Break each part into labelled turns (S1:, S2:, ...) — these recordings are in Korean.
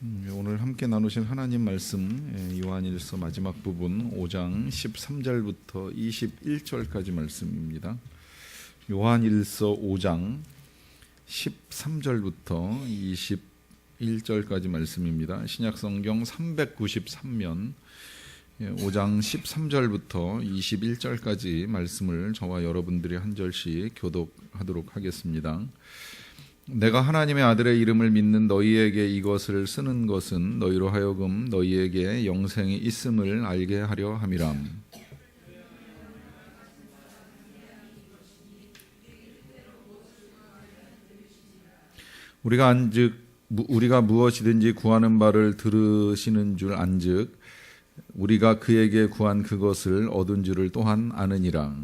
S1: 오늘 함께 나누신 하나님 말씀 요한일서 마지막 부분 5장 13절부터 21절까지 말씀입니다. 요한일서 5장 13절부터 21절까지 말씀입니다. 신약성경 393면 5장 13절부터 21절까지 말씀을 저와 여러분들이 한 절씩 교독하도록 하겠습니다. 내가 하나님의 아들의 이름을 믿는 너희에게 이것을 쓰는 것은 너희로 하여금 너희에게 영생이 있음을 알게 하려 함이라. 우리가 무엇이든지 구하는 바를 들으시는 줄 안즉 우리가 그에게 구한 그것을 얻은 줄을 또한 아느니라.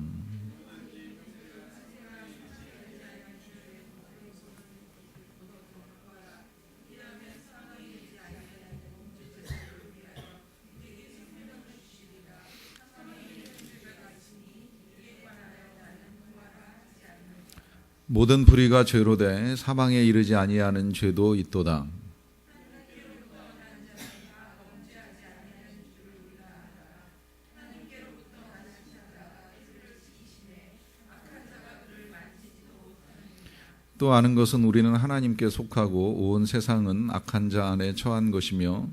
S1: 모든 불의가 죄로 돼 사망에 이르지 아니하는 죄도 있도다. 또 아는 것은 우리는 하나님께 속하고 온 세상은 악한 자 안에 처한 것이며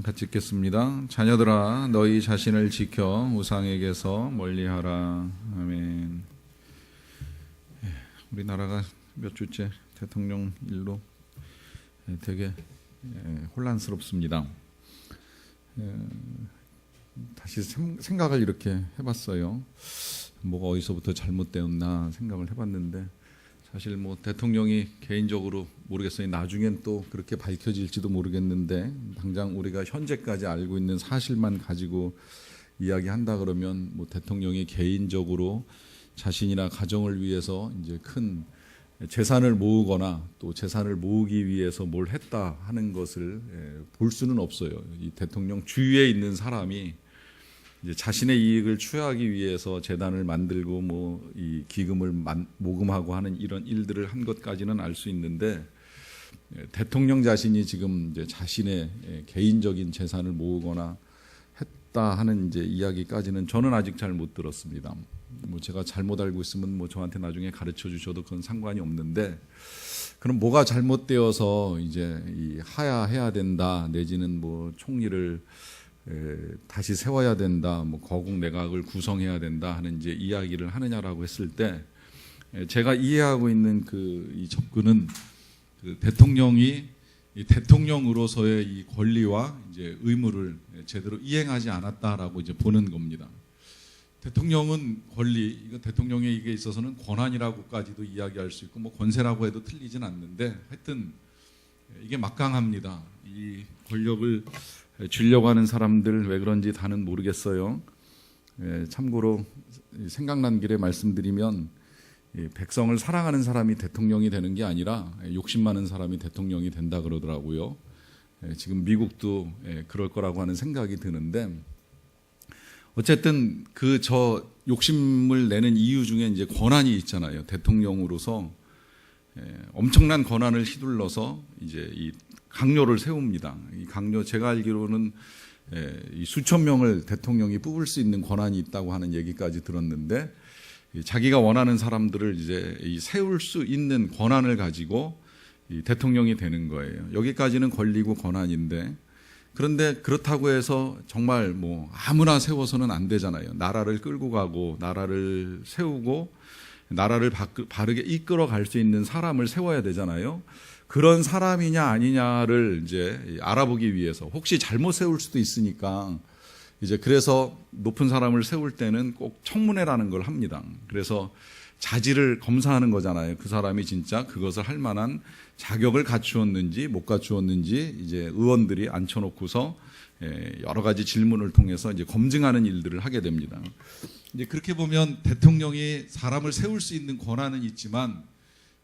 S1: 같이 읽겠습니다. 자녀들아 너희 자신을 지켜 우상에게서 멀리하라. 아멘. 우리나라가 몇 주째 대통령 일로 되게 혼란스럽습니다. 다시 생각을 이렇게 해봤어요. 뭐가 어디서부터 잘못되었나 생각을 해봤는데 사실 뭐 대통령이 개인적으로 모르겠어요. 나중엔 또 그렇게 밝혀질지도 모르겠는데 당장 우리가 현재까지 알고 있는 사실만 가지고 이야기한다 그러면 뭐 대통령이 개인적으로 자신이나 가정을 위해서 이제 큰 재산을 모으거나 또 재산을 모으기 위해서 뭘 했다 하는 것을 볼 수는 없어요. 이 대통령 주위에 있는 사람이 이제 자신의 이익을 취하기 위해서 재단을 만들고 뭐 이 기금을 모금하고 하는 이런 일들을 한 것까지는 알 수 있는데 대통령 자신이 지금 이제 자신의 개인적인 재산을 모으거나 했다 하는 이제 이야기까지는 저는 아직 잘 못 들었습니다. 뭐 제가 잘못 알고 있으면 뭐 저한테 나중에 가르쳐 주셔도 그건 상관이 없는데 그럼 뭐가 잘못되어서 이제 이 하야해야 된다 내지는 뭐 총리를 다시 세워야 된다, 뭐 거국 내각을 구성해야 된다 하는 이제 이야기를 하느냐라고 했을 때 제가 이해하고 있는 이 접근은 그 대통령이 이 대통령으로서의 이 권리와 이제 의무를 제대로 이행하지 않았다라고 이제 보는 겁니다. 대통령은 권리, 이거 대통령에게 있어서는 권한이라고까지도 이야기할 수 있고 뭐 권세라고 해도 틀리진 않는데 하여튼 이게 막강합니다. 이 권력을 주려고 하는 사람들 왜 그런지 다는 모르겠어요. 참고로 생각난 길에 말씀드리면 백성을 사랑하는 사람이 대통령이 되는 게 아니라 욕심 많은 사람이 대통령이 된다 그러더라고요. 지금 미국도 그럴 거라고 하는 생각이 드는데 어쨌든 저 욕심을 내는 이유 중에 이제 권한이 있잖아요. 대통령으로서 엄청난 권한을 휘둘러서 이제 이 강요를 세웁니다. 이 강요 제가 알기로는 이 수천 명을 대통령이 뽑을 수 있는 권한이 있다고 하는 얘기까지 들었는데 자기가 원하는 사람들을 이제 세울 수 있는 권한을 가지고 이 대통령이 되는 거예요. 여기까지는 권리고 권한인데 그런데 그렇다고 해서 정말 뭐 아무나 세워서는 안 되잖아요. 나라를 끌고 가고 나라를 세우고 나라를 바르게 이끌어 갈 수 있는 사람을 세워야 되잖아요. 그런 사람이냐 아니냐를 이제 알아보기 위해서 혹시 잘못 세울 수도 있으니까 이제 그래서 높은 사람을 세울 때는 꼭 청문회라는 걸 합니다. 그래서 자질을 검사하는 거잖아요. 그 사람이 진짜 그것을 할 만한 자격을 갖추었는지 못 갖추었는지 이제 의원들이 앉혀놓고서 여러 가지 질문을 통해서 이제 검증하는 일들을 하게 됩니다. 이제 그렇게 보면 대통령이 사람을 세울 수 있는 권한은 있지만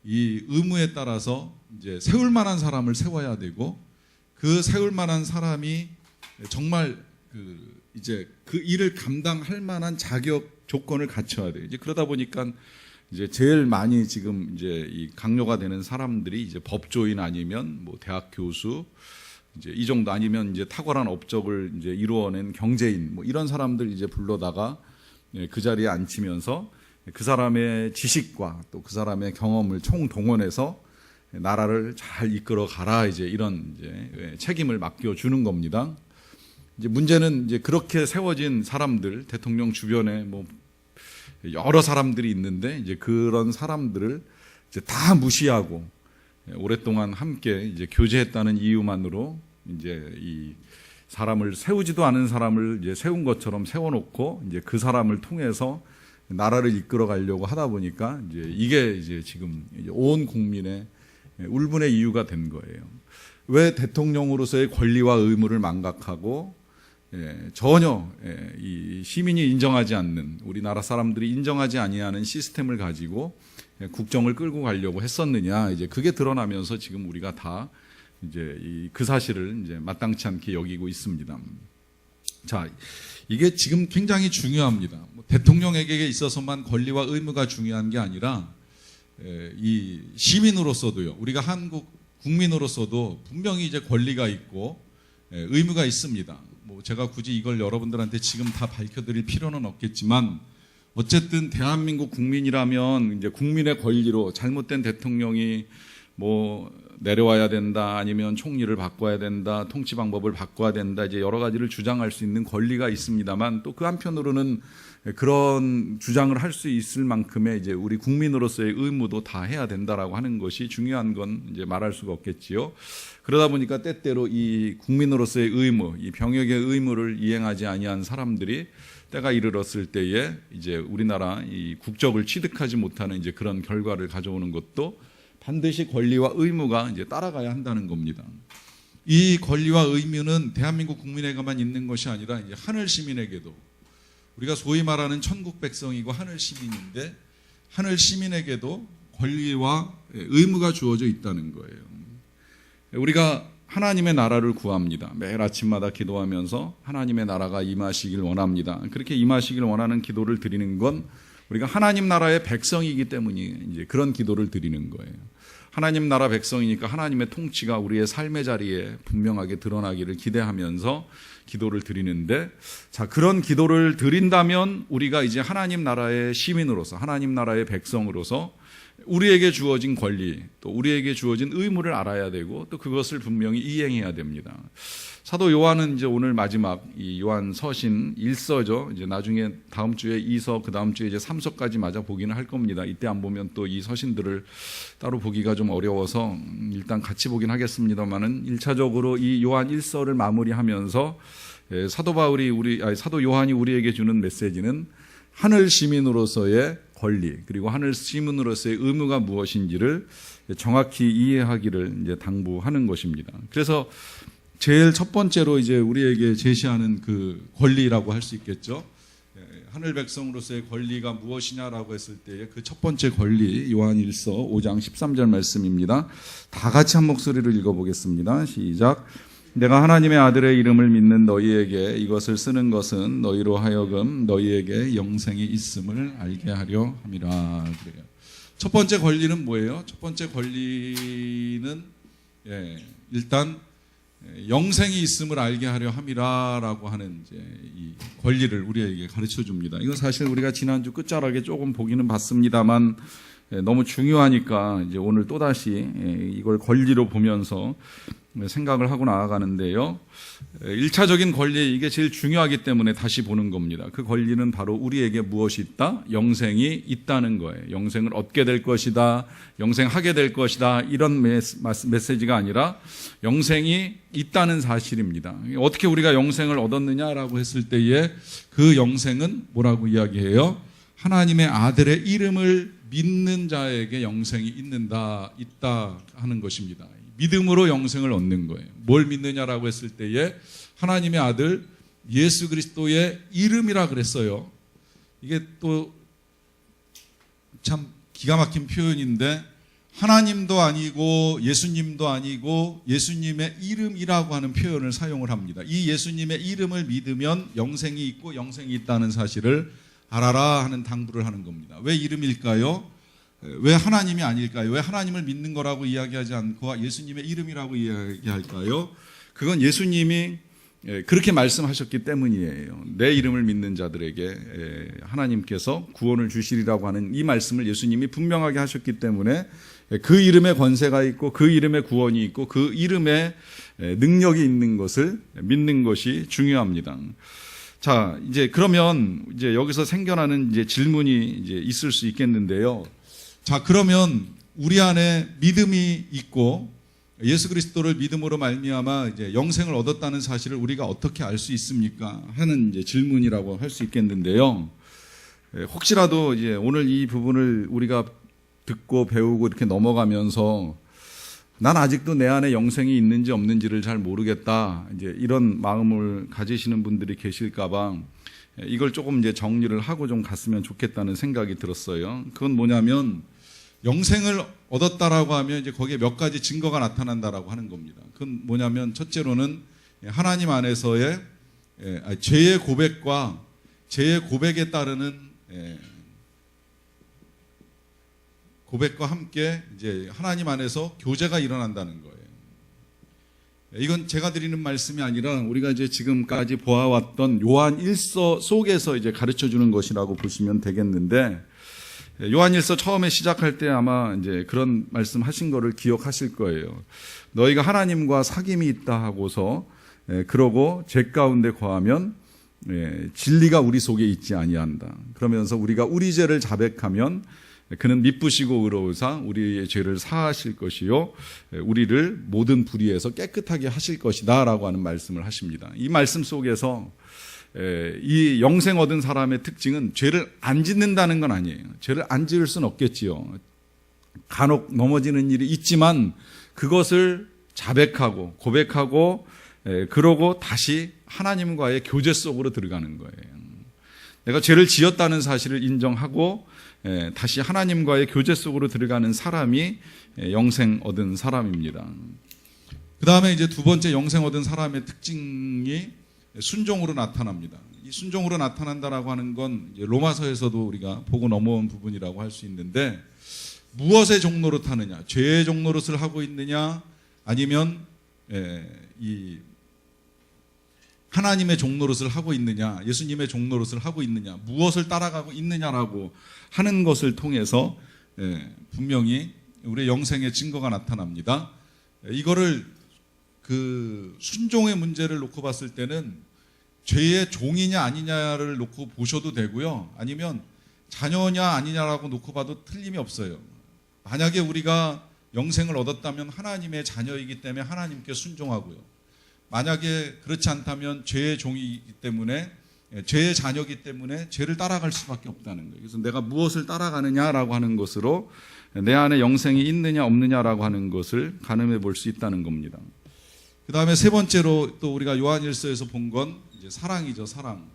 S1: 이 의무에 따라서 이제 세울 만한 사람을 세워야 되고
S2: 그 세울 만한 사람이 정말 이제 그 일을 감당할 만한 자격 조건을 갖춰야 돼요. 이제 그러다 보니까 이제 제일 많이 지금 이제 이 강요가 되는 사람들이 이제 법조인 아니면 뭐 대학 교수, 이제 이 정도 아니면 이제 탁월한 업적을 이제 이루어낸 경제인 뭐 이런 사람들 이제 불러다가 그 자리에 앉히면서 그 사람의 지식과 또 그 사람의 경험을 총동원해서 나라를 잘 이끌어 가라, 이제 이런 이제 책임을 맡겨주는 겁니다. 이제 문제는 이제 그렇게 세워진 사람들, 대통령 주변에 뭐 여러 사람들이 있는데 이제 그런 사람들을 이제 다 무시하고 오랫동안 함께 이제 교제했다는 이유만으로 이제 이 사람을 세우지도 않은 사람을 이제 세운 것처럼 세워놓고 이제 그 사람을 통해서 나라를 이끌어 가려고 하다 보니까 이제 이게 이제 지금 온 국민의 울분의 이유가 된 거예요. 왜 대통령으로서의 권리와 의무를 망각하고 전혀 이 시민이 인정하지 않는, 우리나라 사람들이 인정하지 아니하는 시스템을 가지고 국정을 끌고 가려고 했었느냐, 이제 그게 드러나면서 지금 우리가 다 이제 그 사실을 이제 마땅치 않게 여기고 있습니다. 자, 이게 지금 굉장히 중요합니다. 대통령에게 있어서만 권리와 의무가 중요한 게 아니라 이 시민으로서도요, 우리가 한국 국민으로서도 분명히 이제 권리가 있고 의무가 있습니다. 뭐 제가 굳이 이걸 여러분들한테 지금 다 밝혀드릴 필요는 없겠지만, 어쨌든 대한민국 국민이라면 이제 국민의 권리로 잘못된 대통령이 뭐 내려와야 된다, 아니면 총리를 바꿔야 된다, 통치 방법을 바꿔야 된다, 이제 여러 가지를 주장할 수 있는 권리가 있습니다만, 또 그 한편으로는 그런 주장을 할 수 있을 만큼의 이제 우리 국민으로서의 의무도 다 해야 된다라고 하는 것이 중요한 건 이제 말할 수가 없겠지요. 그러다 보니까 때때로 이 국민으로서의 의무, 이 병역의 의무를 이행하지 아니한 사람들이 때가 이르렀을 때에 이제 우리나라 이 국적을 취득하지 못하는 이제 그런 결과를 가져오는 것도 반드시 권리와 의무가 이제 따라가야 한다는 겁니다. 이 권리와 의무는 대한민국 국민에게만 있는 것이 아니라 이제 하늘 시민에게도, 우리가 소위 말하는 천국 백성이고 하늘 시민인데 하늘 시민에게도 권리와 의무가 주어져 있다는 거예요. 우리가 하나님의 나라를 구합니다. 매일 아침마다 기도하면서 하나님의 나라가 임하시길 원합니다. 그렇게 임하시길 원하는 기도를 드리는 건 우리가 하나님 나라의 백성이기 때문에 이제 그런 기도를 드리는 거예요. 하나님 나라 백성이니까 하나님의 통치가 우리의 삶의 자리에 분명하게 드러나기를 기대하면서 기도를 드리는데, 자, 그런 기도를 드린다면 우리가 이제 하나님 나라의 시민으로서, 하나님 나라의 백성으로서 우리에게 주어진 권리, 또 우리에게 주어진 의무를 알아야 되고, 또 그것을 분명히 이행해야 됩니다. 사도 요한은 이제 오늘 마지막 이 요한 서신 1서죠. 이제 나중에 다음 주에 2서, 그 다음 주에 이제 3서까지 맞아 보기는 할 겁니다. 이때 안 보면 또 이 서신들을 따로 보기가 좀 어려워서 일단 같이 보긴 하겠습니다만은, 1차적으로 이 요한 1서를 마무리하면서 사도 요한이 우리에게 주는 메시지는 하늘 시민으로서의 권리, 그리고 하늘 시민으로서의 의무가 무엇인지를 정확히 이해하기를 이제 당부하는 것입니다. 그래서 제일 첫 번째로 이제 우리에게 제시하는 그 권리라고 할 수 있겠죠. 하늘 백성으로서의 권리가 무엇이냐라고 했을 때의 그 첫 번째 권리, 요한 1서 5장 13절 말씀입니다. 다 같이 한 목소리로 읽어보겠습니다. 시작. 내가 하나님의 아들의 이름을 믿는 너희에게 이것을 쓰는 것은 너희로 하여금 너희에게 영생이 있음을 알게 하려 함이라. 그래요. 첫 번째 권리는 뭐예요? 첫 번째 권리는 일단 영생이 있음을 알게 하려 함이라라고 하는 이제 이 권리를 우리에게 가르쳐 줍니다. 이건 사실 우리가 지난주 끝자락에 조금 보기는 봤습니다만 너무 중요하니까 이제 오늘 또다시 이걸 권리로 보면서 생각을 하고 나아가는데요. 1차적인 권리, 이게 제일 중요하기 때문에 다시 보는 겁니다. 그 권리는 바로 우리에게 무엇이 있다? 영생이 있다는 거예요. 영생을 얻게 될 것이다, 영생하게 될 것이다, 이런 메시지가 아니라 영생이 있다는 사실입니다. 어떻게 우리가 영생을 얻었느냐라고 했을 때에 그 영생은 뭐라고 이야기해요? 하나님의 아들의 이름을 믿는 자에게 영생이 있다 하는 것입니다. 믿음으로 영생을 얻는 거예요. 뭘 믿느냐라고 했을 때에 하나님의 아들 예수 그리스도의 이름이라 그랬어요. 이게 또 참 기가 막힌 표현인데, 하나님도 아니고 예수님도 아니고 예수님의 이름이라고 하는 표현을 사용을 합니다. 이 예수님의 이름을 믿으면 영생이 있고 영생이 있다는 사실을 알아라 하는 당부를 하는 겁니다. 왜 이름일까요? 왜 하나님이 아닐까요? 왜 하나님을 믿는 거라고 이야기하지 않고 예수님의 이름이라고 이야기할까요? 그건 예수님이 그렇게 말씀하셨기 때문이에요. 내 이름을 믿는 자들에게 하나님께서 구원을 주시리라고 하는 이 말씀을 예수님이 분명하게 하셨기 때문에 그 이름에 권세가 있고 그 이름에 구원이 있고 그 이름에 능력이 있는 것을 믿는 것이 중요합니다. 자, 이제 그러면 이제 여기서 생겨나는 이제 질문이 이제 있을 수 있겠는데요. 자, 그러면 우리 안에 믿음이 있고 예수 그리스도를 믿음으로 말미암아 이제 영생을 얻었다는 사실을 우리가 어떻게 알 수 있습니까? 하는 이제 질문이라고 할 수 있겠는데요. 혹시라도 이제 오늘 이 부분을 우리가 듣고 배우고 이렇게 넘어가면서 난 아직도 내 안에 영생이 있는지 없는지를 잘 모르겠다. 이제 이런 마음을 가지시는 분들이 계실까봐 이걸 조금 이제 정리를 하고 좀 갔으면 좋겠다는 생각이 들었어요. 그건 뭐냐면 영생을 얻었다라고 하면 이제 거기에 몇 가지 증거가 나타난다라고 하는 겁니다. 그건 뭐냐면 첫째로는 하나님 안에서의 죄의 고백과 죄의 고백에 따르는 고백과 함께 이제 하나님 안에서 교제가 일어난다는 거예요. 이건 제가 드리는 말씀이 아니라 우리가 이제 지금까지 보아왔던 요한 1서 속에서 이제 가르쳐 주는 것이라고 보시면 되겠는데, 요한일서 처음에 시작할 때 아마 이제 그런 말씀하신 거를 기억하실 거예요. 너희가 하나님과 사귐이 있다 하고서 그러고 죄 가운데 거하면 진리가 우리 속에 있지 아니한다. 그러면서 우리가 우리 죄를 자백하면 그는 미쁘시고 의로우사 우리의 죄를 사하실 것이요 우리를 모든 불의에서 깨끗하게 하실 것이다 라고 하는 말씀을 하십니다. 이 말씀 속에서 이 영생 얻은 사람의 특징은 죄를 안 짓는다는 건 아니에요. 죄를 안 지을 수는 없겠지요. 간혹 넘어지는 일이 있지만 그것을 자백하고 고백하고 그러고 다시 하나님과의 교제 속으로 들어가는 거예요. 내가 죄를 지었다는 사실을 인정하고 다시 하나님과의 교제 속으로 들어가는 사람이 영생 얻은 사람입니다. 그 다음에 이제 두 번째 영생 얻은 사람의 특징이 순종으로 나타납니다. 이 순종으로 나타난다라고 하는 건 로마서에서도 우리가 보고 넘어온 부분이라고 할 수 있는데, 무엇의 종로로 타느냐, 죄의 종노릇을 하고 있느냐, 아니면 이 하나님의 종노릇을 하고 있느냐, 예수님의 종노릇을 하고 있느냐, 무엇을 따라가고 있느냐라고 하는 것을 통해서 분명히 우리의 영생의 증거가 나타납니다. 이거를 그 순종의 문제를 놓고 봤을 때는 죄의 종이냐 아니냐를 놓고 보셔도 되고요. 아니면 자녀냐 아니냐라고 놓고 봐도 틀림이 없어요. 만약에 우리가 영생을 얻었다면 하나님의 자녀이기 때문에 하나님께 순종하고요. 만약에 그렇지 않다면 죄의 종이기 때문에, 죄의 자녀이기 때문에 죄를 따라갈 수밖에 없다는 거예요. 그래서 내가 무엇을 따라가느냐라고 하는 것으로 내 안에 영생이 있느냐 없느냐라고 하는 것을 가늠해 볼 수 있다는 겁니다. 그 다음에 세 번째로 또 우리가 요한일서에서 본 건 이제 사랑이죠, 사랑.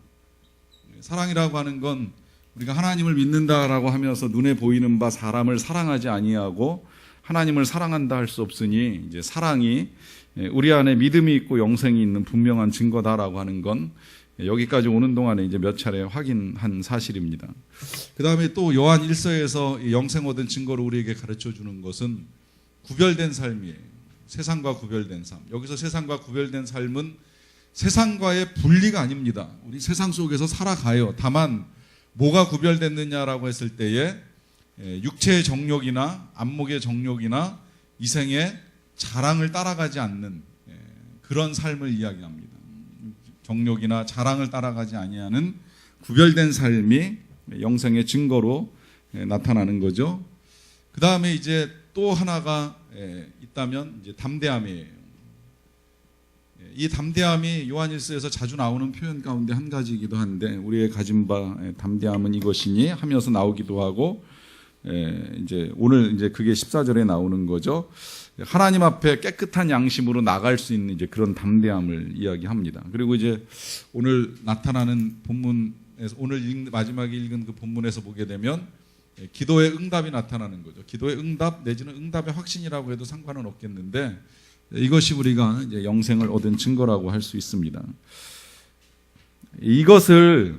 S2: 사랑이라고 하는 건 우리가 하나님을 믿는다라고 하면서 눈에 보이는 바 사람을 사랑하지 아니하고 하나님을 사랑한다 할 수 없으니 이제 사랑이 우리 안에 믿음이 있고 영생이 있는 분명한 증거다라고 하는 건 여기까지 오는 동안에 이제 몇 차례 확인한 사실입니다. 그 다음에 또 요한 1서에서 영생 얻은 증거를 우리에게 가르쳐 주는 것은 구별된 삶이에요. 세상과 구별된 삶. 여기서 세상과 구별된 삶은 세상과의 분리가 아닙니다. 우리 세상 속에서 살아가요. 다만 뭐가 구별됐느냐라고 했을 때에 육체의 정욕이나 안목의 정욕이나 이생의 자랑을 따라가지 않는 그런 삶을 이야기합니다. 정욕이나 자랑을 따라가지 아니하는 구별된 삶이 영생의 증거로 나타나는 거죠. 그 다음에 이제 또 하나가 있다면 이제 담대함이에요. 이 담대함이 요한일서에서 자주 나오는 표현 가운데 한 가지이기도 한데, 우리의 가진 바 담대함은 이것이니 하면서 나오기도 하고, 이제 오늘 이제 그게 14절에 나오는 거죠. 하나님 앞에 깨끗한 양심으로 나갈 수 있는 이제 그런 담대함을 이야기합니다. 그리고 이제 오늘 나타나는 본문에서, 오늘 마지막에 읽은 그 본문에서 보게 되면 기도의 응답이 나타나는 거죠. 기도의 응답 내지는 응답의 확신이라고 해도 상관은 없겠는데 이것이 우리가 이제 영생을 얻은 증거라고 할 수 있습니다. 이것을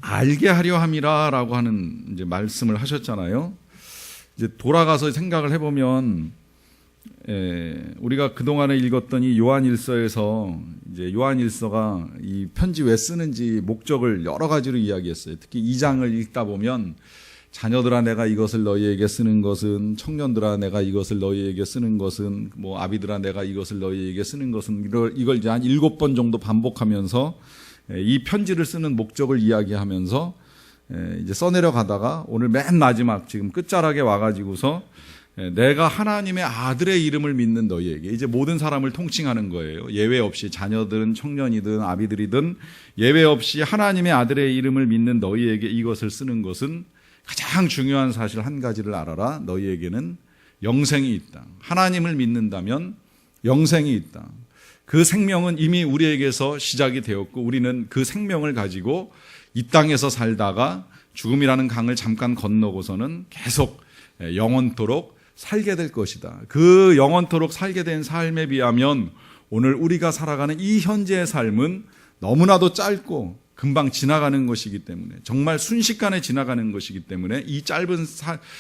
S2: 알게 하려 함이라라고 하는 이제 말씀을 하셨잖아요. 이제 돌아가서 생각을 해보면 우리가 그동안에 읽었던 이 요한일서에서 이제 요한일서가 이 편지 왜 쓰는지 목적을 여러 가지로 이야기했어요. 특히 2장을 읽다 보면 자녀들아 내가 이것을 너희에게 쓰는 것은, 청년들아 내가 이것을 너희에게 쓰는 것은, 뭐 아비들아 내가 이것을 너희에게 쓰는 것은, 이걸 이제 한 7번 정도 반복하면서 이 편지를 쓰는 목적을 이야기하면서 이제 써내려 가다가 오늘 맨 마지막 지금 끝자락에 와가지고서 내가 하나님의 아들의 이름을 믿는 너희에게, 이제 모든 사람을 통칭하는 거예요. 예외 없이 자녀든 청년이든 아비들이든 예외 없이 하나님의 아들의 이름을 믿는 너희에게 이것을 쓰는 것은 가장 중요한 사실 한 가지를 알아라. 너희에게는 영생이 있다. 하나님을 믿는다면 영생이 있다. 그 생명은 이미 우리에게서 시작이 되었고 우리는 그 생명을 가지고 이 땅에서 살다가 죽음이라는 강을 잠깐 건너고서는 계속 영원토록 살게 될 것이다. 그 영원토록 살게 된 삶에 비하면 오늘 우리가 살아가는 이 현재의 삶은 너무나도 짧고 금방 지나가는 것이기 때문에, 정말 순식간에 지나가는 것이기 때문에 이 짧은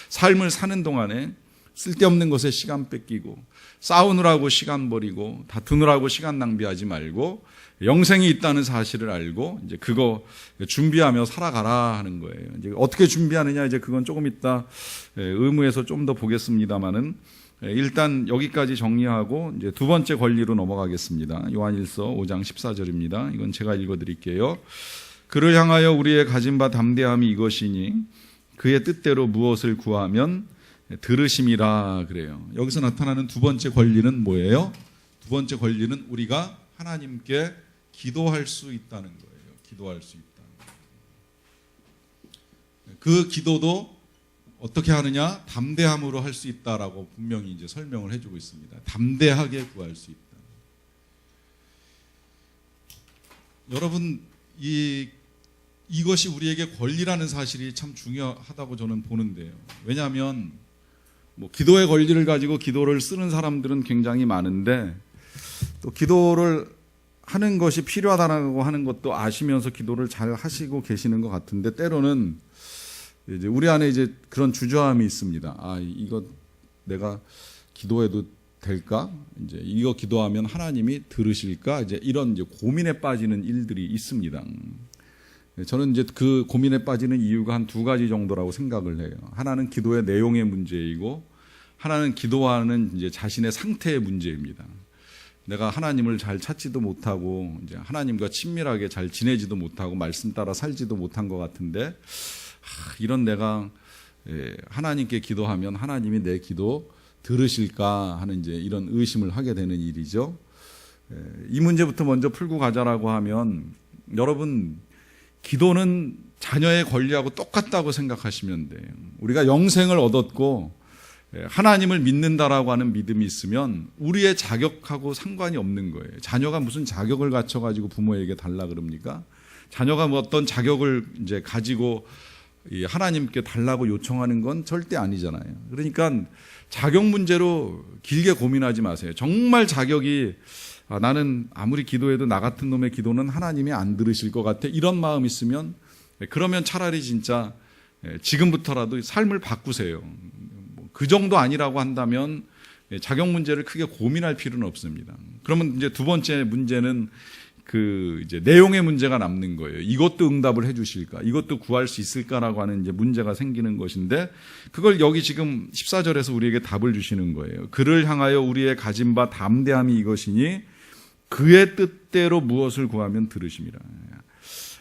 S2: 삶을 사는 동안에 쓸데없는 것에 시간 뺏기고 싸우느라고 시간 버리고 다투느라고 시간 낭비하지 말고 영생이 있다는 사실을 알고 이제 그거 준비하며 살아가라 하는 거예요. 이제 어떻게 준비하느냐, 이제 그건 조금 이따 의무에서 좀 더 보겠습니다만은 일단 여기까지 정리하고 이제 두 번째 권리로 넘어가겠습니다. 요한일서 5장 14절입니다. 이건 제가 읽어드릴게요. 그를 향하여 우리의 가진 바 담대함이 이것이니 그의 뜻대로 무엇을 구하면 들으심이라 그래요. 여기서 나타나는 두 번째 권리는 뭐예요? 두 번째 권리는 우리가 하나님께 기도할 수 있다는 거예요. 기도할 수 있다. 그 기도도 어떻게 하느냐? 담대함으로 할 수 있다라고 분명히 이제 설명을 해주고 있습니다. 담대하게 구할 수 있다. 여러분, 이것이 우리에게 권리라는 사실이 참 중요하다고 저는 보는데요. 왜냐하면 뭐 기도의 권리를 가지고 기도를 쓰는 사람들은 굉장히 많은데 또 기도를 하는 것이 필요하다고 하는 것도 아시면서 기도를 잘 하시고 계시는 것 같은데 때로는 이제 우리 안에 이제 그런 주저함이 있습니다. 아, 이거 내가 기도해도 될까? 이제 이거 기도하면 하나님이 들으실까? 이제 이런 이제 고민에 빠지는 일들이 있습니다. 저는 이제 그 고민에 빠지는 이유가 한 두 가지 정도라고 생각을 해요. 하나는 기도의 내용의 문제이고, 하나는 기도하는 이제 자신의 상태의 문제입니다. 내가 하나님을 잘 찾지도 못하고, 이제 하나님과 친밀하게 잘 지내지도 못하고, 말씀 따라 살지도 못한 것 같은데, 이런 내가 하나님께 기도하면 하나님이 내 기도 들으실까 하는 이제 이런 의심을 하게 되는 일이죠. 이 문제부터 먼저 풀고 가자라고 하면, 여러분, 기도는 자녀의 권리하고 똑같다고 생각하시면 돼요. 우리가 영생을 얻었고 하나님을 믿는다라고 하는 믿음이 있으면 우리의 자격하고 상관이 없는 거예요. 자녀가 무슨 자격을 갖춰가지고 부모에게 달라 그럽니까? 자녀가 뭐 어떤 자격을 이제 가지고 하나님께 달라고 요청하는 건 절대 아니잖아요. 그러니까 자격 문제로 길게 고민하지 마세요. 정말 자격이 나는 아무리 기도해도 나 같은 놈의 기도는 하나님이 안 들으실 것 같아, 이런 마음 있으면 그러면 차라리 진짜 지금부터라도 삶을 바꾸세요. 그 정도 아니라고 한다면 자격 문제를 크게 고민할 필요는 없습니다. 그러면 이제 두 번째 문제는 그 이제 내용의 문제가 남는 거예요. 이것도 응답을 해주실까? 이것도 구할 수 있을까라고 하는 이제 문제가 생기는 것인데, 그걸 여기 지금 14절에서 우리에게 답을 주시는 거예요. 그를 향하여 우리의 가진 바 담대함이 이것이니 그의 뜻대로 무엇을 구하면 들으심이라.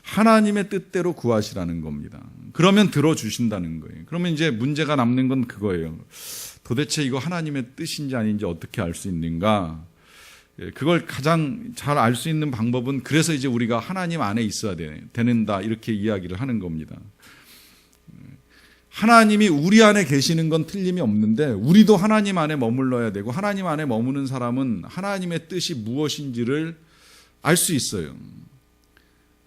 S2: 하나님의 뜻대로 구하시라는 겁니다. 그러면 들어주신다는 거예요. 그러면 이제 문제가 남는 건 그거예요. 도대체 이거 하나님의 뜻인지 아닌지 어떻게 알 수 있는가? 그걸 가장 잘 알 수 있는 방법은, 그래서 이제 우리가 하나님 안에 있어야 되는다, 이렇게 이야기를 하는 겁니다. 하나님이 우리 안에 계시는 건 틀림이 없는데 우리도 하나님 안에 머물러야 되고, 하나님 안에 머무는 사람은 하나님의 뜻이 무엇인지를 알 수 있어요.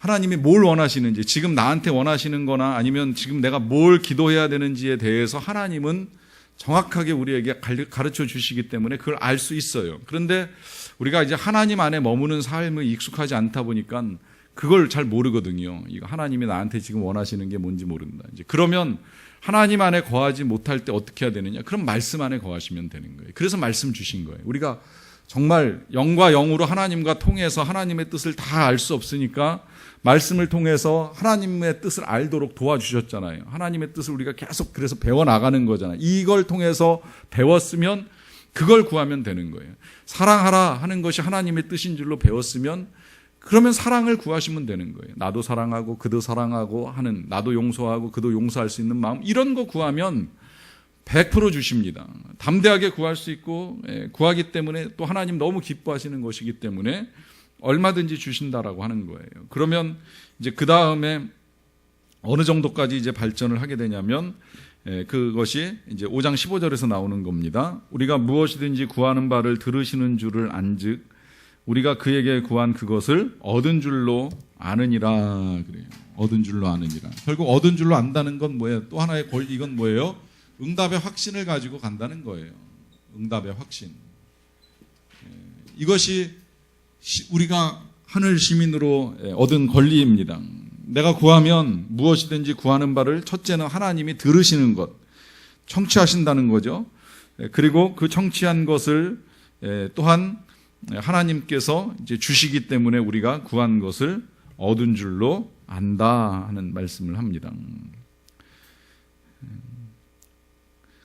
S2: 하나님이 뭘 원하시는지, 지금 나한테 원하시는 거나 아니면 지금 내가 뭘 기도해야 되는지에 대해서 하나님은 정확하게 우리에게 가르쳐 주시기 때문에 그걸 알 수 있어요. 그런데 우리가 이제 하나님 안에 머무는 삶을 익숙하지 않다 보니까 그걸 잘 모르거든요. 이거 하나님이 나한테 지금 원하시는 게 뭔지 모른다. 이제 그러면 하나님 안에 거하지 못할 때 어떻게 해야 되느냐? 그럼 말씀 안에 거하시면 되는 거예요. 그래서 말씀 주신 거예요. 우리가 정말 영과 영으로 하나님과 통해서 하나님의 뜻을 다 알 수 없으니까 말씀을 통해서 하나님의 뜻을 알도록 도와주셨잖아요. 하나님의 뜻을 우리가 계속 그래서 배워나가는 거잖아요. 이걸 통해서 배웠으면 그걸 구하면 되는 거예요. 사랑하라 하는 것이 하나님의 뜻인 줄로 배웠으면 그러면 사랑을 구하시면 되는 거예요. 나도 사랑하고 그도 사랑하고 하는, 나도 용서하고 그도 용서할 수 있는 마음, 이런 거 구하면 100% 주십니다. 담대하게 구할 수 있고, 구하기 때문에 또 하나님 너무 기뻐하시는 것이기 때문에 얼마든지 주신다라고 하는 거예요. 그러면 이제 그 다음에 어느 정도까지 이제 발전을 하게 되냐면, 그것이 이제 5장 15절에서 나오는 겁니다. 우리가 무엇이든지 구하는 바를 들으시는 줄을 안즉 우리가 그에게 구한 그것을 얻은 줄로 아느니라 그래요. 얻은 줄로 아느니라. 결국 얻은 줄로 안다는 건 뭐예요? 또 하나의 권리, 이건 뭐예요? 응답의 확신을 가지고 간다는 거예요. 응답의 확신. 이것이 우리가 하늘 시민으로 얻은 권리입니다. 내가 구하면 무엇이든지 구하는 바를 첫째는 하나님이 들으시는 것, 청취하신다는 거죠. 그리고 그 청취한 것을 또한 하나님께서 이제 주시기 때문에 우리가 구한 것을 얻은 줄로 안다 하는 말씀을 합니다.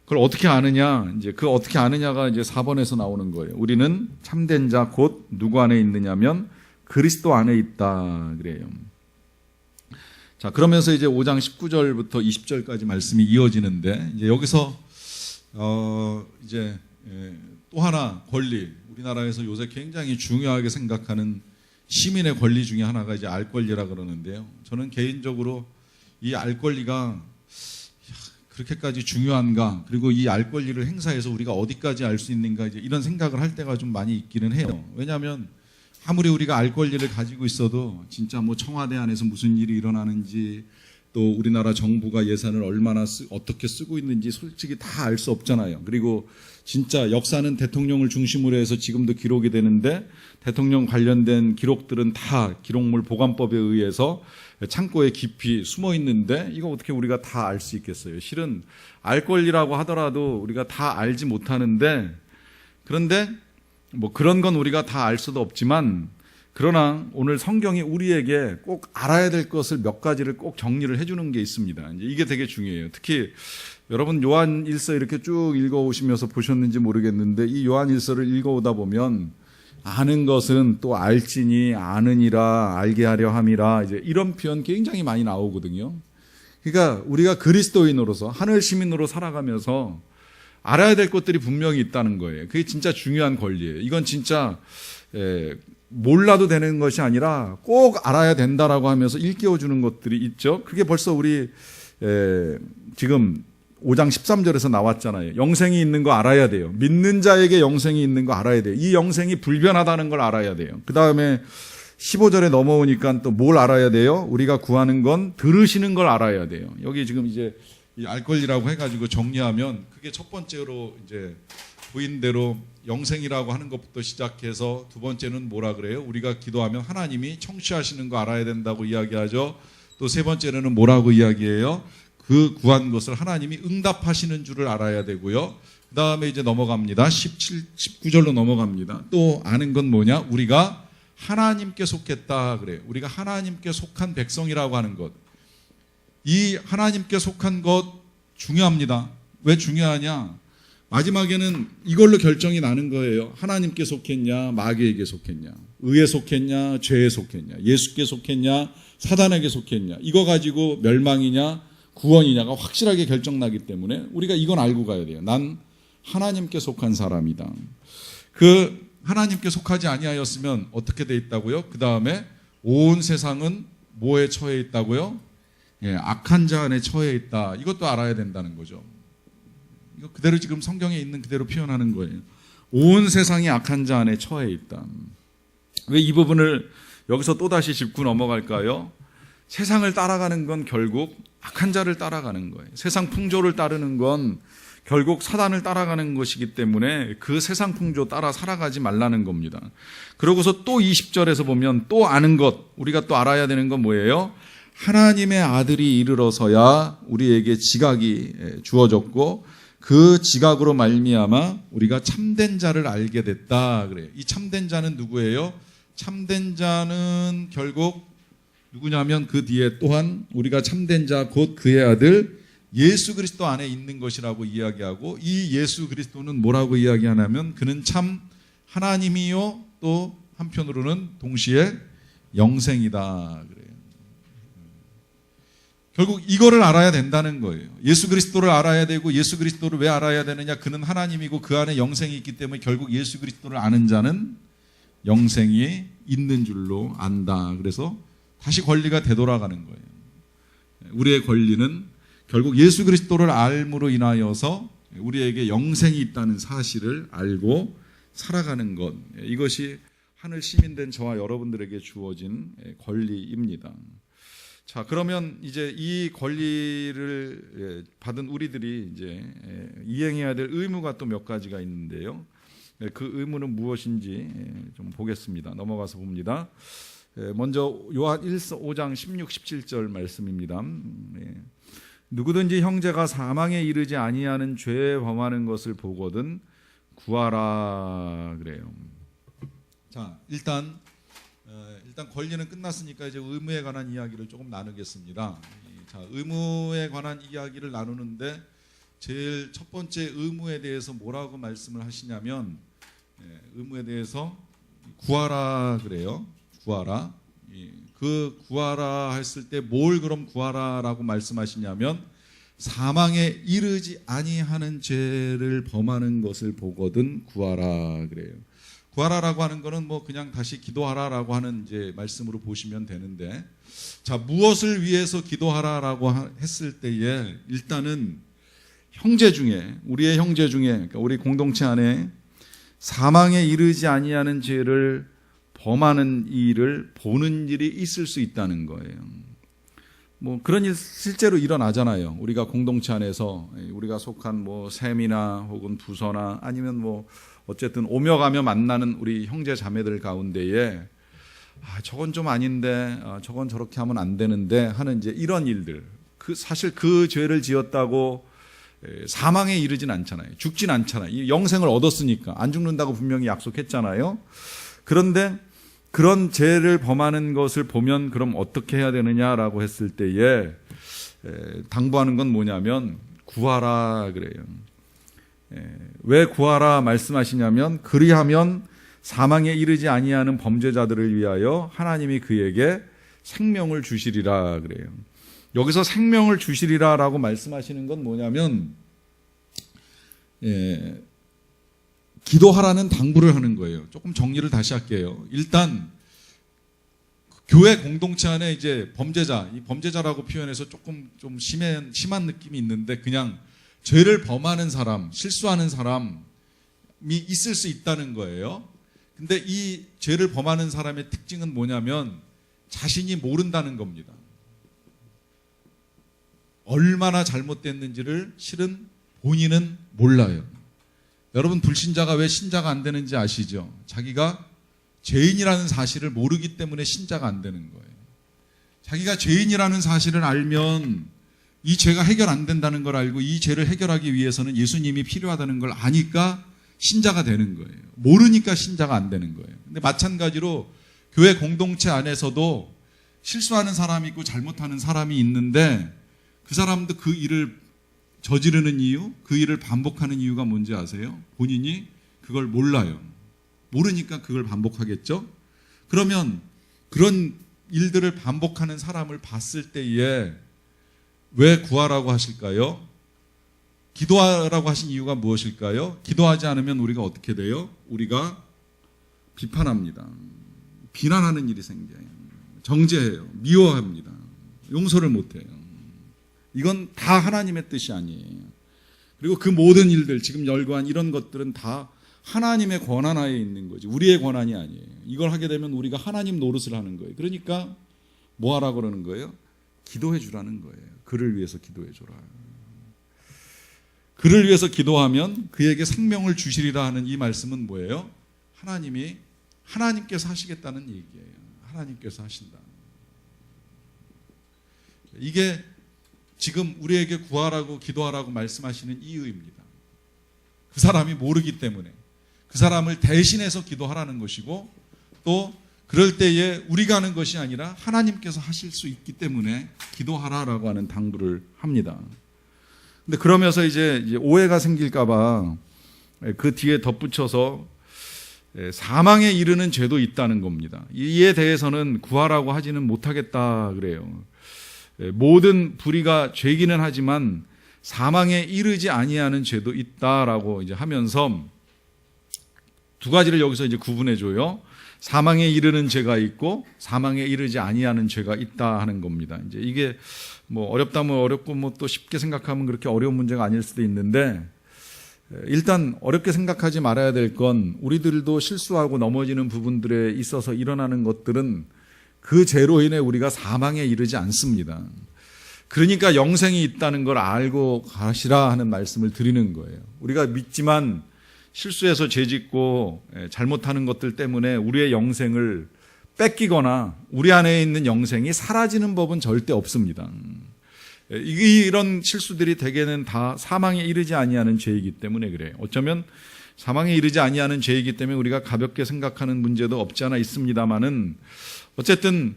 S2: 그걸 어떻게 아느냐? 이제 그 어떻게 아느냐가 이제 4번에서 나오는 거예요. 우리는 참된 자 곧 누구 안에 있느냐면 그리스도 안에 있다 그래요. 자, 그러면서 이제 5장 19절부터 20절까지 말씀이 이어지는데 이제 여기서 이제 또 하나 권리, 우리나라에서 요새 굉장히 중요하게 생각하는 시민의 권리 중에 하나가 이제 알 권리라 그러는데요. 저는 개인적으로 이 알 권리가 그렇게까지 중요한가, 그리고 이 알 권리를 행사해서 우리가 어디까지 알 수 있는가, 이제 이런 생각을 할 때가 좀 많이 있기는 해요. 왜냐하면 아무리 우리가 알 권리를 가지고 있어도 진짜 뭐 청와대 안에서 무슨 일이 일어나는지, 또 우리나라 정부가 예산을 얼마나 어떻게 쓰고 있는지 솔직히 다 알 수 없잖아요. 그리고 진짜 역사는 대통령을 중심으로 해서 지금도 기록이 되는데 대통령 관련된 기록들은 다 기록물 보관법에 의해서 창고에 깊이 숨어 있는데 이거 어떻게 우리가 다 알 수 있겠어요? 실은 알 권리라고 하더라도 우리가 다 알지 못하는데, 그런데 뭐 그런 건 우리가 다 알 수도 없지만, 그러나 오늘 성경이 우리에게 꼭 알아야 될 것을 몇 가지를 꼭 정리를 해주는 게 있습니다. 이제 이게 되게 중요해요. 특히 여러분 요한 1서 이렇게 쭉 읽어오시면서 보셨는지 모르겠는데, 이 요한 1서를 읽어오다 보면 아는 것은 또 알지니 아느니라 알게 하려 함이라, 이제 이런 표현 굉장히 많이 나오거든요. 그러니까 우리가 그리스도인으로서 하늘 시민으로 살아가면서 알아야 될 것들이 분명히 있다는 거예요. 그게 진짜 중요한 권리예요. 이건 진짜 몰라도 되는 것이 아니라 꼭 알아야 된다라고 하면서 일깨워 주는 것들이 있죠. 그게 벌써 우리 지금 5장 13절에서 나왔잖아요. 영생이 있는 거 알아야 돼요. 믿는 자에게 영생이 있는 거 알아야 돼요. 이 영생이 불변하다는 걸 알아야 돼요. 그 다음에 15절에 넘어오니까 또 뭘 알아야 돼요? 우리가 구하는 건 들으시는 걸 알아야 돼요. 여기 지금 이제 이 알 권리라고 해가지고 정리하면 그게 첫 번째로 이제 부인대로 영생이라고 하는 것부터 시작해서, 두 번째는 뭐라 그래요? 우리가 기도하면 하나님이 청취하시는 거 알아야 된다고 이야기하죠. 또 세 번째는 뭐라고 이야기해요? 그 구한 것을 하나님이 응답하시는 줄을 알아야 되고요. 그 다음에 이제 넘어갑니다. 19절로 넘어갑니다. 또 아는 건 뭐냐? 우리가 하나님께 속했다 그래요. 우리가 하나님께 속한 백성이라고 하는 것. 이 하나님께 속한 것 중요합니다. 왜 중요하냐? 마지막에는 이걸로 결정이 나는 거예요. 하나님께 속했냐, 마귀에게 속했냐, 의에 속했냐, 죄에 속했냐, 예수께 속했냐, 사단에게 속했냐, 이거 가지고 멸망이냐 구원이냐가 확실하게 결정나기 때문에 우리가 이건 알고 가야 돼요. 난 하나님께 속한 사람이다. 그 하나님께 속하지 아니하였으면 어떻게 돼 있다고요? 그 다음에 온 세상은 뭐에 처해 있다고요? 악한 자 안에 처해 있다. 이것도 알아야 된다는 거죠. 이거 그대로 지금 성경에 있는 그대로 표현하는 거예요. 온 세상이 악한 자 안에 처해 있다. 왜 이 부분을
S1: 여기서 또다시 짚고 넘어갈까요? 세상을 따라가는 건 결국 악한 자를 따라가는 거예요. 세상 풍조를 따르는 건 결국 사단을 따라가는 것이기 때문에 그 세상 풍조 따라 살아가지 말라는 겁니다. 그러고서 또 20절에서 보면 또 아는 것, 우리가 또 알아야 되는 건 뭐예요? 하나님의 아들이 이르러서야 우리에게 지각이 주어졌고 그 지각으로 말미암아 우리가 참된 자를 알게 됐다 그래요. 이 참된 자는 누구예요? 참된 자는 결국 누구냐면 그 뒤에 또한 우리가 참된 자 곧 그의 아들 예수 그리스도 안에 있는 것이라고 이야기하고 이 예수 그리스도는 뭐라고 이야기하냐면 그는 참 하나님이요 또 한편으로는 동시에 영생이다 그래요. 결국 이거를 알아야 된다는 거예요. 예수 그리스도를 알아야 되고 예수 그리스도를 왜 알아야 되느냐? 그는 하나님이고 그 안에 영생이 있기 때문에 결국 예수 그리스도를 아는 자는 영생이 있는 줄로 안다. 그래서 다시 권리가 되돌아가는 거예요. 우리의 권리는 결국 예수 그리스도를 알므로 인하여서 우리에게 영생이 있다는 사실을 알고 살아가는 것. 이것이 하늘 시민된 저와 여러분들에게 주어진 권리입니다. 자, 그러면 이제 이 권리를 받은 우리들이 이제 이행해야 될 의무가 또 몇 가지가 있는데요. 그 의무는 무엇인지 좀 보겠습니다. 넘어가서 봅니다. 먼저 요한 5장 16, 17절 말씀입니다. 누구든지 형제가 사망에 이르지 아니하는 죄에 범하는 것을 보거든 구하라 그래요. 자, 일단 권리는 끝났으니까 이제 의무에 관한 이야기를 조금 나누겠습니다. 자, 의무에 관한 이야기를 나누는데 제일 첫 번째 의무에 대해서 뭐라고 말씀을 하시냐면 의무에 대해서 구하라 그래요. 구하라. 그 구하라 했을 때 뭘 그럼 구하라라고 말씀하시냐면 사망에 이르지 아니하는 죄를 범하는 것을 보거든 구하라 그래요. 구하라라고 하는 거는 뭐 그냥 다시 기도하라라고 하는 이제 말씀으로 보시면 되는데, 자, 무엇을 위해서 기도하라라고 했을 때에 일단은 형제 중에 우리의 형제 중에 그러니까 우리 공동체 안에 사망에 이르지 아니하는 죄를 범하는 일을 보는 일이 있을 수 있다는 거예요. 뭐 그런 일 실제로 일어나잖아요. 우리가 공동체 안에서 우리가 속한 뭐 셈이나 혹은 부서나 아니면 뭐 어쨌든 오며 가며 만나는 우리 형제 자매들 가운데에 저건 좀 아닌데 저건 저렇게 하면 안 되는데 하는 이제 이런 일들. 사실 그 죄를 지었다고 사망에 이르진 않잖아요. 죽진 않잖아요. 영생을 얻었으니까 안 죽는다고 분명히 약속했잖아요. 그런데 그런 죄를 범하는 것을 보면 그럼 어떻게 해야 되느냐라고 했을 때에 당부하는 건 뭐냐면 구하라 그래요. 왜 구하라 말씀하시냐면 그리하면 사망에 이르지 아니하는 범죄자들을 위하여 하나님이 그에게 생명을 주시리라 그래요. 여기서 생명을 주시리라라고 말씀하시는 건 뭐냐면 기도하라는 당부를 하는 거예요. 조금 정리를 다시 할게요. 일단 교회 공동체 안에 이제 범죄자, 이 범죄자라고 표현해서 조금 좀 심한 느낌이 있는데 그냥 죄를 범하는 사람, 실수하는 사람이 있을 수 있다는 거예요. 근데 이 죄를 범하는 사람의 특징은 뭐냐면 자신이 모른다는 겁니다. 얼마나 잘못됐는지를 실은 본인은 몰라요. 여러분, 불신자가 왜 신자가 안 되는지 아시죠? 자기가 죄인이라는 사실을 모르기 때문에 신자가 안 되는 거예요. 자기가 죄인이라는 사실을 알면 이 죄가 해결 안 된다는 걸 알고 이 죄를 해결하기 위해서는 예수님이 필요하다는 걸 아니까 신자가 되는 거예요. 모르니까 신자가 안 되는 거예요. 근데 마찬가지로 교회 공동체 안에서도 실수하는 사람이 있고 잘못하는 사람이 있는데 그 사람도 그 일을 저지르는 이유, 그 일을 반복하는 이유가 뭔지 아세요? 본인이 그걸 몰라요. 모르니까 그걸 반복하겠죠? 그러면 그런 일들을 반복하는 사람을 봤을 때에 왜 구하라고 하실까요? 기도하라고 하신 이유가 무엇일까요? 기도하지 않으면 우리가 어떻게 돼요? 우리가 비판합니다. 비난하는 일이 생겨요. 정죄해요. 미워합니다. 용서를 못해요. 이건 다 하나님의 뜻이 아니에요. 그리고 그 모든 일들, 지금 열거한 이런 것들은 다
S2: 하나님의 권한 하에 있는 거지 우리의 권한이 아니에요. 이걸 하게 되면 우리가 하나님 노릇을 하는 거예요. 그러니까 뭐 하라고 그러는 거예요? 기도해 주라는 거예요. 그를 위해서 기도해 줘라. 그를 위해서 기도하면 그에게 생명을 주시리라 하는 이 말씀은 뭐예요? 하나님께서 하시겠다는 얘기예요. 하나님께서 하신다. 이게 지금 우리에게 구하라고 기도하라고 말씀하시는 이유입니다. 그 사람이 모르기 때문에 그 사람을 대신해서 기도하라는 것이고 또 그럴 때에 우리가 하는 것이 아니라 하나님께서 하실 수 있기 때문에 기도하라라고 하는 당부를 합니다. 근데 그러면서 이제 오해가 생길까봐 그 뒤에 덧붙여서 사망에 이르는 죄도 있다는 겁니다. 이에 대해서는 구하라고 하지는 못하겠다 그래요. 모든 불의가 죄기는 하지만 사망에 이르지 아니하는 죄도 있다라고 이제 하면서 두 가지를 여기서 이제 구분해 줘요. 사망에 이르는 죄가 있고 사망에 이르지 아니하는 죄가 있다 하는 겁니다. 이제 이게 뭐 어렵다면 어렵고 뭐 또 쉽게 생각하면 그렇게 어려운 문제가 아닐 수도 있는데 일단 어렵게 생각하지 말아야 될 건 우리들도 실수하고 넘어지는 부분들에 있어서 일어나는 것들은 그 죄로 인해 우리가 사망에 이르지 않습니다. 그러니까 영생이 있다는 걸 알고 가시라 하는 말씀을 드리는 거예요. 우리가 믿지만 실수해서 죄짓고 잘못하는 것들 때문에 우리의 영생을 뺏기거나 우리 안에 있는 영생이 사라지는 법은 절대 없습니다. 이런 실수들이 대개는 다 사망에 이르지 아니하는 죄이기 때문에 그래요. 어쩌면 사망에 이르지 아니하는 죄이기 때문에 우리가 가볍게 생각하는 문제도 없지 않아 있습니다만은 어쨌든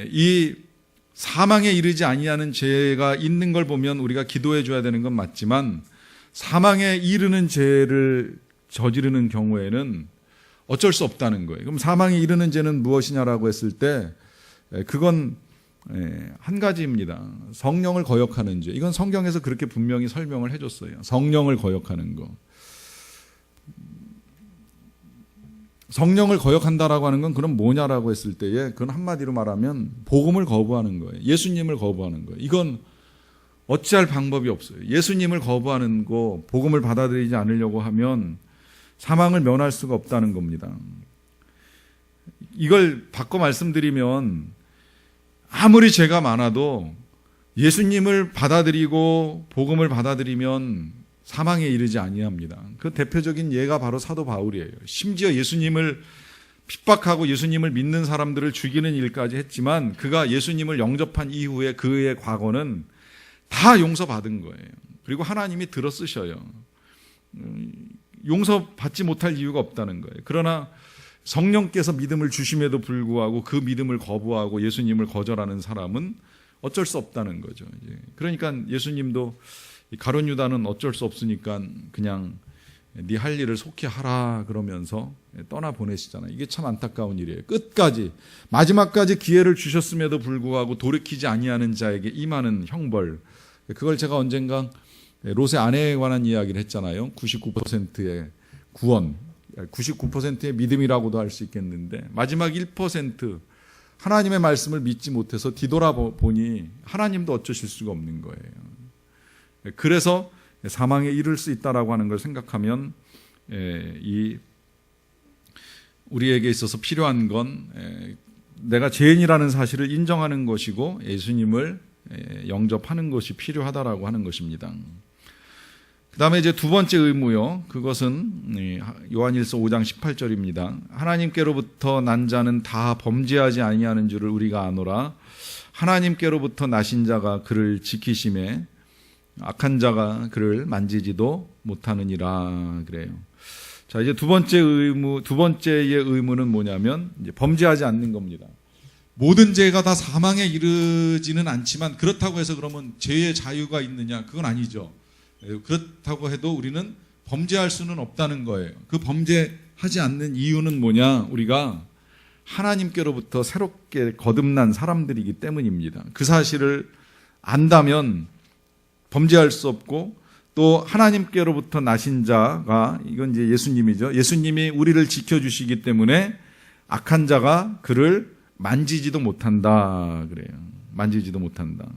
S2: 이 사망에 이르지 아니하는 죄가 있는 걸 보면 우리가 기도해 줘야 되는 건 맞지만 사망에 이르는 죄를 저지르는 경우에는 어쩔 수 없다는 거예요. 그럼 사망에 이르는 죄는 무엇이냐라고 했을 때 그건 한 가지입니다. 성령을 거역하는 죄. 이건 성경에서 그렇게 분명히 설명을 해줬어요. 성령을 거역하는 거. 성령을 거역한다라고 하는 건 그럼 뭐냐라고 했을 때에 그건 한마디로 말하면 복음을 거부하는 거예요. 예수님을 거부하는 거예요. 이건 어찌할 방법이 없어요. 예수님을 거부하는 거, 복음을 받아들이지 않으려고 하면 사망을 면할 수가 없다는 겁니다. 이걸 바꿔 말씀드리면 아무리 죄가 많아도 예수님을 받아들이고 복음을 받아들이면 사망에 이르지 아니합니다. 그 대표적인 예가 바로 사도 바울이에요. 심지어 예수님을 핍박하고 예수님을 믿는 사람들을 죽이는 일까지 했지만 그가 예수님을 영접한 이후에 그의 과거는 다 용서받은 거예요. 그리고 하나님이 들어 쓰셔요. 용서받지 못할 이유가 없다는 거예요. 그러나 성령께서 믿음을 주심에도 불구하고 그 믿음을 거부하고 예수님을 거절하는 사람은 어쩔 수 없다는 거죠. 그러니까 예수님도 가룟 유다는 어쩔 수 없으니까 그냥 네 할 일을 속히 하라 그러면서 떠나 보내시잖아요. 이게 참 안타까운 일이에요. 끝까지 마지막까지 기회를 주셨음에도 불구하고 돌이키지 아니하는 자에게 임하는 형벌. 그걸 제가 언젠가 롯의 아내에 관한 이야기를 했잖아요. 99%의 구원, 99%의 믿음이라고도 할 수 있겠는데 마지막 1% 하나님의 말씀을 믿지 못해서 뒤돌아보니 하나님도 어쩌실 수가 없는 거예요. 그래서 사망에 이를 수 있다라고 하는 걸 생각하면 우리에게 있어서 필요한 건 내가 죄인이라는 사실을 인정하는 것이고 예수님을 영접하는 것이 필요하다라고 하는 것입니다. 그 다음에 이제 두 번째 의무요. 그것은 요한일서 5장 18절입니다. 하나님께로부터 난 자는 다 범죄하지 아니하는 줄을 우리가 아노라. 하나님께로부터 나신 자가 그를 지키심에 악한 자가 그를 만지지도 못하느니라 그래요. 자, 이제 두 번째의 의무는 뭐냐면 이제 범죄하지 않는 겁니다.
S3: 모든 죄가 다 사망에 이르지는 않지만 그렇다고 해서 그러면 죄의 자유가 있느냐? 그건 아니죠. 그렇다고 해도 우리는 범죄할 수는 없다는 거예요. 그 범죄하지 않는 이유는 뭐냐? 우리가 하나님께로부터 새롭게 거듭난 사람들이기 때문입니다. 그 사실을 안다면 범죄할 수 없고 또 하나님께로부터 나신 자가 이건 이제 예수님이죠. 예수님이 우리를 지켜주시기 때문에 악한 자가 그를 만지지도 못한다 그래요. 만지지도 못한다.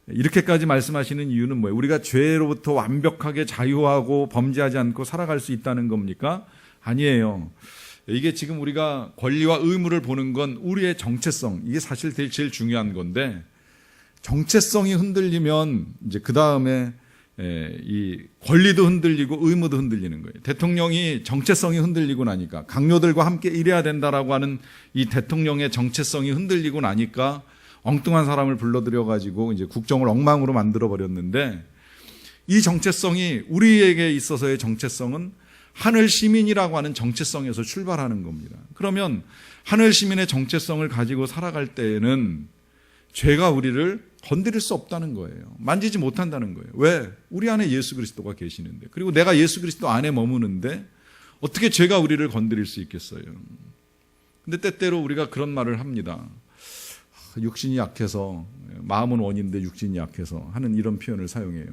S1: 이렇게까지 말씀하시는 이유는 뭐예요? 우리가 죄로부터 완벽하게 자유하고 범죄하지 않고 살아갈 수 있다는 겁니까? 아니에요. 이게 지금 우리가 권리와 의무를 보는 건 우리의 정체성, 이게 사실 제일 중요한 건데, 정체성이 흔들리면 이제 그 다음에 이 권리도 흔들리고 의무도 흔들리는 거예요. 대통령이 정체성이 흔들리고 나니까, 강요들과 함께 일해야 된다라고 하는 이 대통령의 정체성이 흔들리고 나니까 엉뚱한 사람을 불러들여가지고 이제 국정을 엉망으로 만들어 버렸는데, 이 정체성이, 우리에게 있어서의 정체성은 하늘 시민이라고 하는 정체성에서 출발하는 겁니다. 그러면 하늘 시민의 정체성을 가지고 살아갈 때에는 죄가 우리를 건드릴 수 없다는 거예요. 만지지 못한다는 거예요. 왜? 우리 안에 예수 그리스도가 계시는데, 그리고 내가 예수 그리스도 안에 머무는데 어떻게 죄가 우리를 건드릴 수 있겠어요? 근데 때때로 우리가 그런 말을 합니다. 육신이 약해서, 마음은 원인데 육신이 약해서 하는 이런 표현을 사용해요.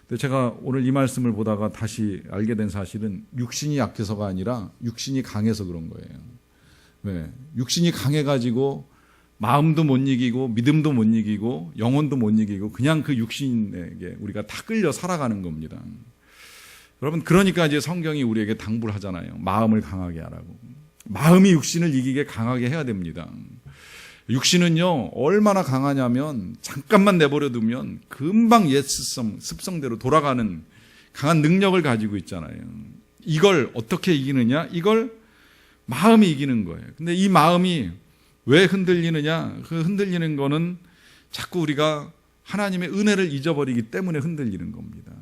S1: 근데 제가 오늘 이 말씀을 보다가 다시 알게 된 사실은 육신이 약해서가 아니라 육신이 강해서 그런 거예요. 왜? 육신이 강해가지고 마음도 못 이기고 믿음도 못 이기고 영혼도 못 이기고 그냥 그 육신에게 우리가 다 끌려 살아가는 겁니다. 여러분, 그러니까 이제 성경이 우리에게 당부를 하잖아요. 마음을 강하게 하라고. 마음이 육신을 이기게 강하게 해야 됩니다. 육신은요, 얼마나 강하냐면 잠깐만 내버려 두면 금방 옛 습성대로 돌아가는 강한 능력을 가지고 있잖아요. 이걸 어떻게 이기느냐? 이걸 마음이 이기는 거예요. 근데 이 마음이 왜 흔들리느냐? 그 흔들리는 거는 자꾸 우리가 하나님의 은혜를 잊어버리기 때문에 흔들리는 겁니다.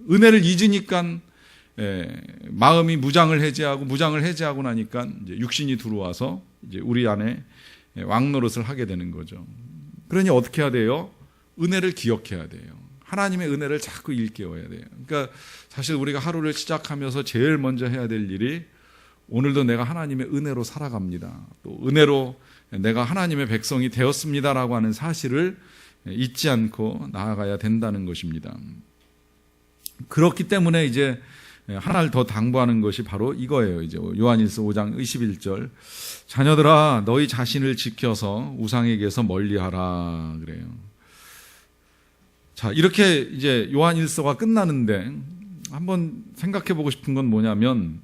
S1: 은혜를 잊으니까 마음이 무장을 해제하고 나니까 이제 육신이 들어와서 이제 우리 안에 왕노릇을 하게 되는 거죠. 그러니 어떻게 해야 돼요? 은혜를 기억해야 돼요. 하나님의 은혜를 자꾸 일깨워야 돼요. 그러니까 사실 우리가 하루를 시작하면서 제일 먼저 해야 될 일이, 오늘도 내가 하나님의 은혜로 살아갑니다. 또 은혜로 내가 하나님의 백성이 되었습니다라고 하는 사실을 잊지 않고 나아가야 된다는 것입니다. 그렇기 때문에 이제 하나를 더 당부하는 것이 바로 이거예요. 이제 요한일서 5장 21절. 자녀들아, 너희 자신을 지켜서 우상에게서 멀리하라 그래요. 자, 이렇게 이제 요한일서가 끝나는데 한번 생각해 보고 싶은 건 뭐냐면,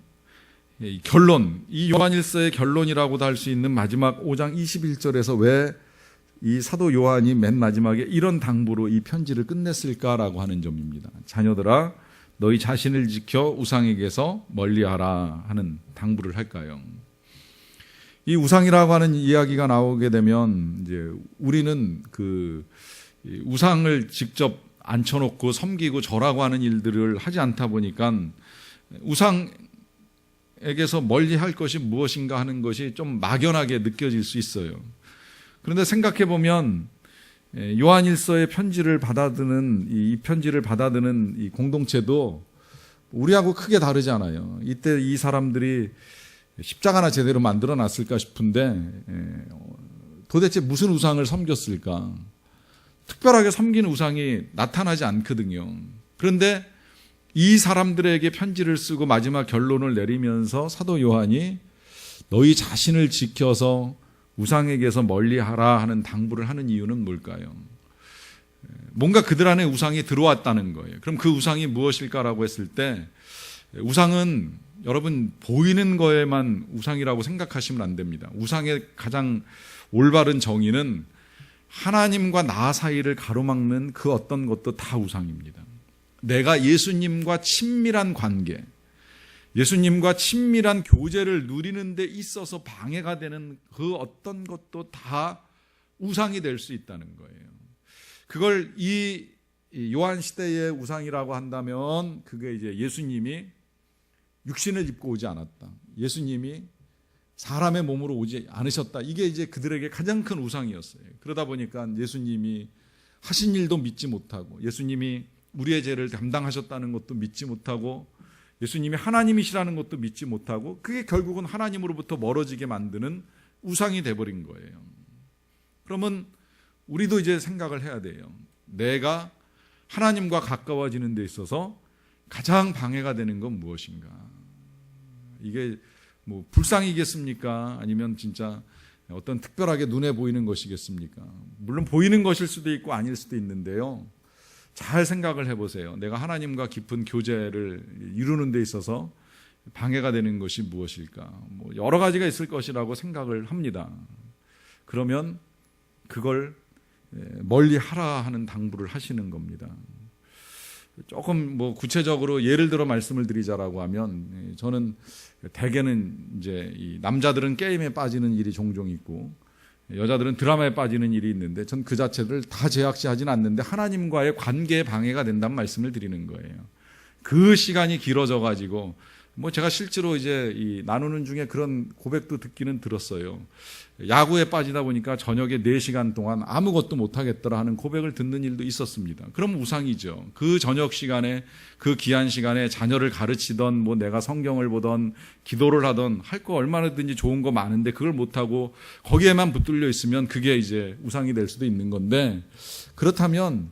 S1: 이 결론, 이 요한일서의 결론이라고도 할 수 있는 마지막 5장 21절에서 왜 이 사도 요한이 맨 마지막에 이런 당부로 이 편지를 끝냈을까라고 하는 점입니다. 자녀들아, 너희 자신을 지켜 우상에게서 멀리하라 하는 당부를 할까요? 이 우상이라고 하는 이야기가 나오게 되면 이제 우리는 그 우상을 직접 앉혀놓고 섬기고 절하고 하는 일들을 하지 않다 보니까 우상에게서 멀리할 것이 무엇인가 하는 것이 좀 막연하게 느껴질 수 있어요. 그런데 생각해 보면 요한일서의 편지를 받아드는 이 편지를 받아드는 이 공동체도 우리하고 크게 다르지 않아요. 이때 이 사람들이 십자가나 제대로 만들어 놨을까 싶은데 도대체 무슨 우상을 섬겼을까? 특별하게 섬기는 우상이 나타나지 않거든요. 그런데 이 사람들에게 편지를 쓰고 마지막 결론을 내리면서 사도 요한이 너희 자신을 지켜서 우상에게서 멀리하라 하는 당부를 하는 이유는 뭘까요? 뭔가 그들 안에 우상이 들어왔다는 거예요. 그럼 그 우상이 무엇일까라고 했을 때, 우상은 여러분 보이는 거에만 우상이라고 생각하시면 안 됩니다. 우상의 가장 올바른 정의는 하나님과 나 사이를 가로막는 그 어떤 것도 다 우상입니다. 내가 예수님과 친밀한 관계, 예수님과 친밀한 교제를 누리는 데 있어서 방해가 되는 그 어떤 것도 다 우상이 될 수 있다는 거예요. 그걸 이 요한 시대의 우상이라고 한다면 그게 이제 예수님이 육신을 입고 오지 않았다. 예수님이 사람의 몸으로 오지 않으셨다. 이게 이제 그들에게 가장 큰 우상이었어요. 그러다 보니까 예수님이 하신 일도 믿지 못하고, 예수님이 우리의 죄를 담당하셨다는 것도 믿지 못하고, 예수님이 하나님이시라는 것도 믿지 못하고, 그게 결국은 하나님으로부터 멀어지게 만드는 우상이 돼버린 거예요. 그러면 우리도 이제 생각을 해야 돼요. 내가 하나님과 가까워지는 데 있어서 가장 방해가 되는 건 무엇인가? 이게 뭐 불상이겠습니까? 아니면 진짜 어떤 특별하게 눈에 보이는 것이겠습니까? 물론 보이는 것일 수도 있고 아닐 수도 있는데요. 잘 생각을 해보세요. 내가 하나님과 깊은 교제를 이루는 데 있어서 방해가 되는 것이 무엇일까? 뭐 여러 가지가 있을 것이라고 생각을 합니다. 그러면 그걸 멀리 하라 하는 당부를 하시는 겁니다. 조금 뭐 구체적으로 예를 들어 말씀을 드리자라고 하면, 저는 대개는 이제 이 남자들은 게임에 빠지는 일이 종종 있고 여자들은 드라마에 빠지는 일이 있는데, 전 그 자체를 다 제약시하진 않는데 하나님과의 관계에 방해가 된다는 말씀을 드리는 거예요. 그 시간이 길어져 가지고 뭐 제가 실제로 이제 이 나누는 중에 그런 고백도 듣기는 들었어요. 야구에 빠지다 보니까 저녁에 4시간 동안 아무것도 못 하겠더라 하는 고백을 듣는 일도 있었습니다. 그럼 우상이죠. 그 저녁 시간에, 그 귀한 시간에 자녀를 가르치던, 뭐 내가 성경을 보던, 기도를 하던, 할 거 얼마나든지 좋은 거 많은데 그걸 못 하고 거기에만 붙들려 있으면 그게 이제 우상이 될 수도 있는 건데, 그렇다면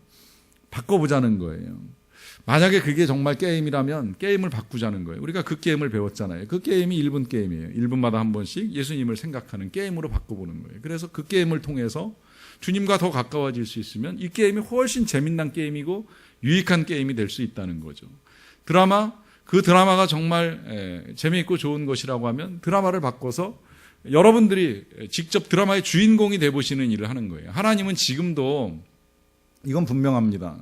S1: 바꿔보자는 거예요. 만약에 그게 정말 게임이라면 게임을 바꾸자는 거예요. 우리가 그 게임을 배웠잖아요. 그 게임이 1분 게임이에요. 1분마다 한 번씩 예수님을 생각하는 게임으로 바꿔보는 거예요. 그래서 그 게임을 통해서 주님과 더 가까워질 수 있으면 이 게임이 훨씬 재미난 게임이고 유익한 게임이 될 수 있다는 거죠. 그 드라마가 정말 재미있고 좋은 것이라고 하면 드라마를 바꿔서 여러분들이 직접 드라마의 주인공이 되보시는 일을 하는 거예요. 하나님은 지금도 이건 분명합니다.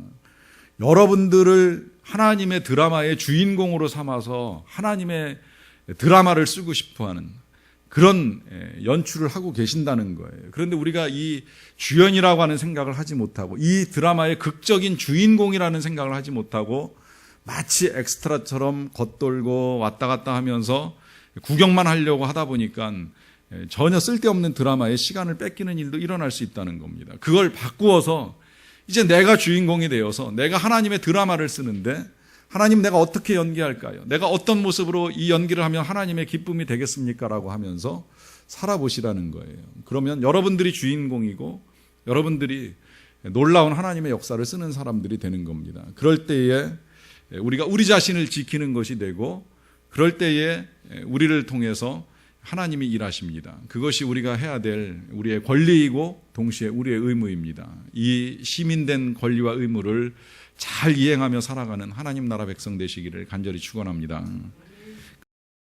S1: 여러분들을 하나님의 드라마의 주인공으로 삼아서 하나님의 드라마를 쓰고 싶어하는 그런 연출을 하고 계신다는 거예요. 그런데 우리가 이 주연이라고 하는 생각을 하지 못하고, 이 드라마의 극적인 주인공이라는 생각을 하지 못하고, 마치 엑스트라처럼 겉돌고 왔다 갔다 하면서 구경만 하려고 하다 보니까 전혀 쓸데없는 드라마에 시간을 뺏기는 일도 일어날 수 있다는 겁니다. 그걸 바꾸어서 이제 내가 주인공이 되어서 내가 하나님의 드라마를 쓰는데, 하나님 내가 어떻게 연기할까요? 내가 어떤 모습으로 이 연기를 하면 하나님의 기쁨이 되겠습니까? 라고 하면서 살아보시라는 거예요. 그러면 여러분들이 주인공이고 여러분들이 놀라운 하나님의 역사를 쓰는 사람들이 되는 겁니다. 그럴 때에 우리가 우리 자신을 지키는 것이 되고, 그럴 때에 우리를 통해서 하나님이 일하십니다. 그것이 우리가 해야 될 우리의 권리이고 동시에 우리의 의무입니다. 이 시민된 권리와 의무를 잘 이행하며 살아가는 하나님 나라 백성 되시기를 간절히 축원합니다.